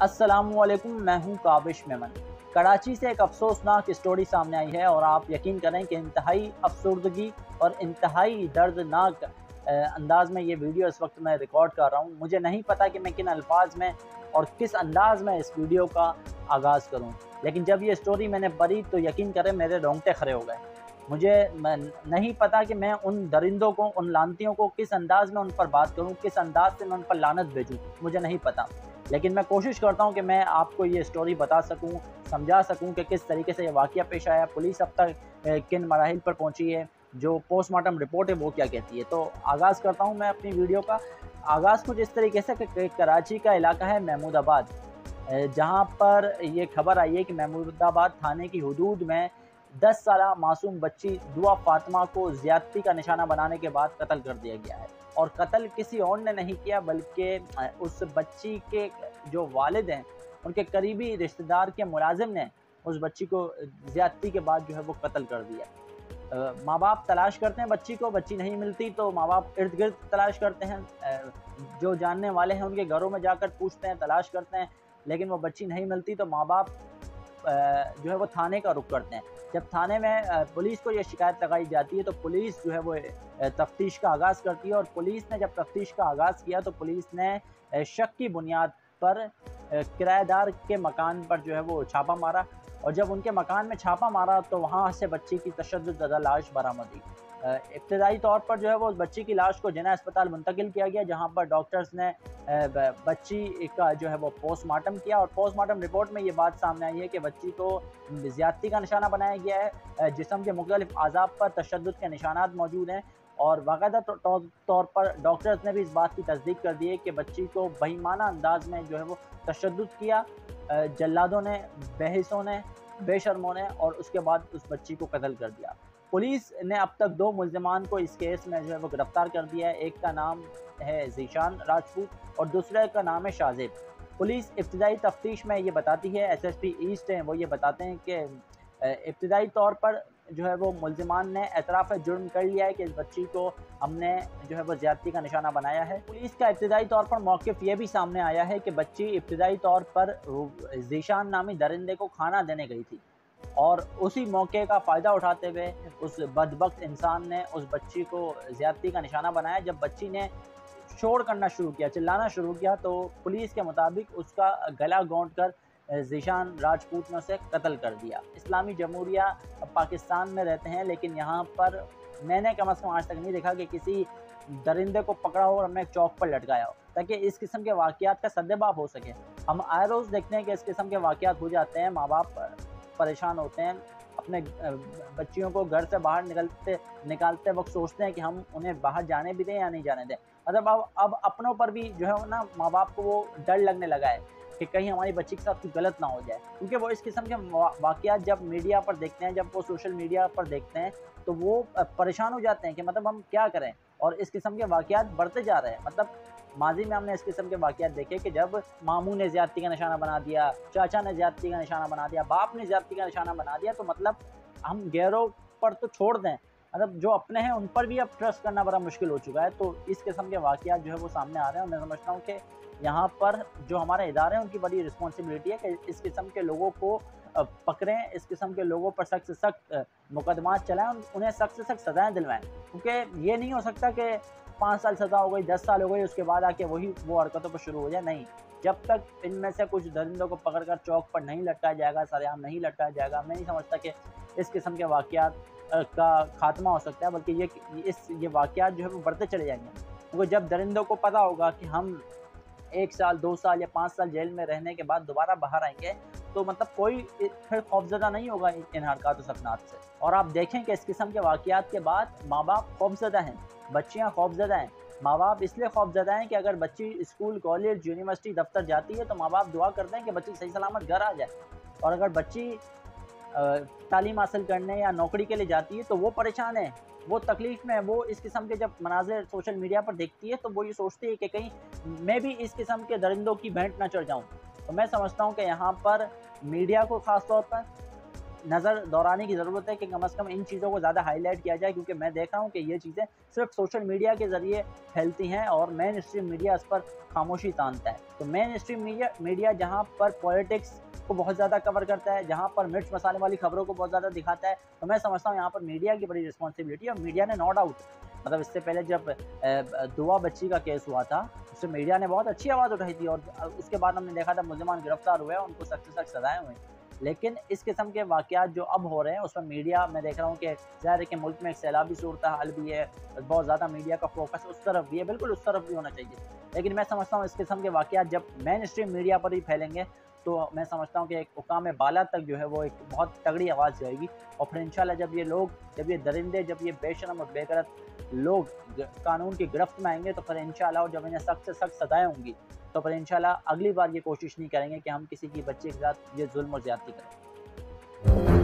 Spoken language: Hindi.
अस्सलामुअलैकुम, मैं हूं काबिश मेमन। कराची से एक अफसोसनाक स्टोरी सामने आई है और आप यकीन करें कि इंतहाई अफसुर्दगी और इंतहाई दर्दनाक अंदाज में ये वीडियो इस वक्त मैं रिकॉर्ड कर रहा हूं। मुझे नहीं पता कि मैं किन अल्फाज में और किस अंदाज में इस वीडियो का आगाज़ करूं, लेकिन जब ये स्टोरी मैंने पढ़ी तो यकीन करें मेरे रोंगटे खड़े हो गए। मुझे नहीं पता कि मैं उन दरिंदों को, उन लानतियों को किस अंदाज में उन पर बात करूं, किस अंदाज से मैं उन पर लानत भेजूं, मुझे नहीं पता। लेकिन मैं कोशिश करता हूं कि मैं आपको ये स्टोरी बता सकूं, समझा सकूं कि किस तरीके से ये वाक़या पेश आया, पुलिस अब तक किन मराहिल पर पहुंची है, जो पोस्टमार्टम रिपोर्ट है वो क्या कहती है। तो आगाज़ करता हूं मैं अपनी वीडियो का। आगाज़ कुछ इस तरीके से कि कराची का इलाका है महमूदाबाद, जहां पर ये खबर आई है कि महमूदाबाद थाने की हदूद में 10 साला मासूम बच्ची दुआ फातिमा को ज़्यादती का निशाना बनाने के बाद कत्ल कर दिया गया है। और कत्ल किसी और ने नहीं किया बल्कि उस बच्ची के जो वालिद हैं, उनके करीबी रिश्तेदार के मुलाजिम ने उस बच्ची को ज़्यादती के बाद जो है वो कत्ल कर दिया। माँ बाप तलाश करते हैं बच्ची को, बच्ची नहीं मिलती तो माँ बाप इर्द गिर्द तलाश करते हैं, जो जानने वाले हैं उनके घरों में जाकर पूछते हैं, तलाश करते हैं, लेकिन वो बच्ची नहीं मिलती तो माँ बाप जो है वो थाने का रुख करते हैं। जब थाने में पुलिस को ये शिकायत लगाई जाती है तो पुलिस जो है वो तफ्तीश का आगाज़ करती है। और पुलिस ने जब तफ्तीश का आगाज़ किया तो पुलिस ने शक की बुनियाद पर किराएदार के मकान पर जो है वो छापा मारा। और जब उनके मकान में छापा मारा तो वहाँ से बच्ची की तशद्दुद लाश बरामद हुई। इब्तदाई तौर पर जो है वो बच्ची की लाश को जिना अस्पताल मुंतकिल किया गया, जहाँ पर डॉक्टर्स ने बच्ची का जो है वो पोस्टमार्टम किया। और पोस्टमार्टम रिपोर्ट में ये बात सामने आई है कि बच्ची को ज़्यादती का निशाना बनाया गया है, जिस्म के मुख्तलिफ आज़ाब पर तशद्दुद के निशानात मौजूद हैं। और बाकायदा तौर पर डॉक्टर्स ने भी इस बात की तस्दीक कर दी है कि बच्ची को बेईमाना अंदाज में जो है वो तशद्दुद किया जल्लादों ने, बेहिसों ने, बेशर्मों ने, और उसके बाद उस बच्ची को कत्ल कर दिया। पुलिस ने अब तक 2 मुल्ज़िमान को इस केस में जो है वो गिरफ्तार कर दिया है। एक का नाम है ज़ीशान राजपूत और दूसरे का नाम है शाज़ेब। पुलिस इब्तिदाई तफ्तीश में ये बताती है, एसएसपी ईस्ट हैं वो ये बताते हैं कि इब्तिदाई तौर पर जो है वो मुल्ज़िमान ने एतराफ़ जुर्म कर लिया है कि इस बच्ची को हमने जो है वो ज़्यादती का निशाना बनाया है। पुलिस का इब्तिदाई तौर पर मौक़िफ़ ये भी सामने आया है कि बच्ची इब्तिदाई तौर पर ज़ीशान नामी दरिंदे को खाना देने गई थी और उसी मौके का फ़ायदा उठाते हुए उस बदबख्त इंसान ने उस बच्ची को ज़्यादती का निशाना बनाया। जब बच्ची ने शोर करना शुरू किया, चिल्लाना शुरू किया, तो पुलिस के मुताबिक उसका गला घोंट कर ज़ीशान राजपूत ने उसे कत्ल कर दिया। इस्लामी जमहूरिया पाकिस्तान में रहते हैं, लेकिन यहाँ पर मैंने कम अज़ कम आज तक नहीं देखा कि किसी दरिंदे को पकड़ा हो और हमने एक चौक पर लटकाया हो, ताकि इस किस्म के वाक़यात का सद्देबाब हो सके। हम आए रोज़ देखते हैं कि इस किस्म के वाक़यात हो जाते हैं, माँ बाप परेशान होते हैं, अपने बच्चियों को घर से बाहर निकालते वक्त सोचते हैं कि हम उन्हें बाहर जाने भी दें या नहीं जाने दें। मतलब अब अपनों पर भी जो है ना, माँ बाप को वो डर लगने लगा है कि कहीं हमारी बच्ची के साथ कुछ गलत ना हो जाए, क्योंकि वो इस किस्म के वाक़यात जब मीडिया पर देखते हैं, जब वो सोशल मीडिया पर देखते हैं, तो वो परेशान हो जाते हैं कि मतलब हम क्या करें। और इस किस्म के वाक़यात बढ़ते जा रहे हैं। मतलब माज़ी में हमने इस किस्म के वाक़यात देखे कि जब मामू ने ज़्यादती का निशाना बना दिया, चाचा ने ज़्यादती का निशाना बना दिया, बाप ने ज़्यादती का निशाना बना दिया, तो मतलब हम गैरों पर तो छोड़ दें, मतलब जो अपने हैं उन पर भी अब ट्रस्ट करना बड़ा मुश्किल हो चुका है। तो इस किस्म के वाक़यात जो है वो सामने आ रहे हैं और मैं समझता हूँ कि यहाँ पर जो हमारे इदारे हैं उनकी बड़ी रिस्पॉन्सिबिलिटी है कि इस किस्म के लोगों को पकड़ें, इस किस्म के लोगों पर सख्त से सख्त मुकदमात चलाएँ, उन्हें सख्त से सख्त सज़ाएँ दिलवाएँ। क्योंकि ये नहीं हो सकता कि 5 साल सज़ा हो गई, 10 साल हो गई, उसके बाद आके वही वो हरकतों पर शुरू हो जाए। नहीं, जब तक इनमें से कुछ दरिंदों को पकड़कर चौक पर नहीं लटकाया जाएगा, सरेआम नहीं लटकाया जाएगा, मैं नहीं समझता कि इस किस्म के वाक़यात का खात्मा हो सकता है, बल्कि ये वाक़यात जो है वो बढ़ते चले जाएंगे। क्योंकि जब दरिंदों को पता होगा कि हम 1 साल, 2 साल या 5 साल जेल में रहने के बाद दोबारा बाहर आएँगे, तो मतलब कोई फिर खौफज़दा नहीं होगा इन हरकत व सकनात से। और आप देखें कि इस किस्म के वाक़यात के बाद माँ-बाप खौफज़दा हैं, बच्चियाँ खौफज़दा हैं। माँ-बाप इसलिए खौफज़दा हैं कि अगर बच्ची स्कूल, कॉलेज, यूनिवर्सिटी, दफ्तर जाती है तो माँ-बाप दुआ करते हैं कि बच्ची सही सलामत घर आ जाए। और अगर बच्ची तालीम हासिल करने या नौकरी के लिए जाती है तो वो परेशान है, वो तकलीफ़ में है, वो इस किस्म के जब मनाज़िर सोशल मीडिया पर देखती है तो वो ये सोचती है कि कहीं मैं भी इस किस्म के दरिंदों की भेंट ना चढ़ जाऊँ। तो मैं समझता हूँ कि यहाँ पर मीडिया को ख़ास तौर पर नज़र दौराने की ज़रूरत है कि कम से कम इन चीज़ों को ज़्यादा हाईलाइट किया जाए, क्योंकि मैं देख रहा हूँ कि ये चीज़ें सिर्फ सोशल मीडिया के ज़रिए फैलती हैं और मेन स्ट्रीम मीडिया इस पर खामोशी तानता है। तो मेन स्ट्रीम मीडिया जहाँ पर पॉलिटिक्स को बहुत ज़्यादा कवर करता है, जहाँ पर मिर्च मसाले वाली खबरों को बहुत ज़्यादा दिखाता है, तो मैं समझता हूँ यहाँ पर मीडिया की बड़ी रिस्पॉन्सिबिलिटी है। और मीडिया ने नो डाउट, मतलब इससे पहले जब दुआ बच्ची का केस हुआ था, उससे मीडिया ने बहुत अच्छी आवाज़ उठाई थी और उसके बाद हमने देखा था मुल्ज़िमान गिरफ्तार हुए, उनको सख्त से सख्त सज़ाएँ हुई। लेकिन इस किस्म के वाक़यात जो अब हो रहे हैं, उसमें मीडिया मैं देख रहा हूँ कि ज़ाहिर है कि मुल्क में एक सैलाबी सूरत-हाल भी है, बहुत ज़्यादा मीडिया का फ़ोकस उस तरफ भी है, बिल्कुल उस तरफ भी होना चाहिए। लेकिन मैं समझता हूँ इस किस्म के वाक़यात जब मेन स्ट्रीम मीडिया पर ही फैलेंगे, तो मैं समझता हूँ कि एक हुकाम बाला तक जो है वो एक बहुत तगड़ी आवाज़ जाएगी। और फिर इंशाल्लाह जब ये दरिंदे, जब ये बेशरम और बेगैरत लोग कानून की गिरफ्त में आएँगे, तो फिर इंशाल्लाह और जब इन्हें सख्त से सख्त सज़ाएँ होंगी, तो फिर इंशाल्लाह अगली बार ये कोशिश नहीं करेंगे कि हम किसी की बच्ची के साथ ये ज़ुल्म और ज़्यादती करें।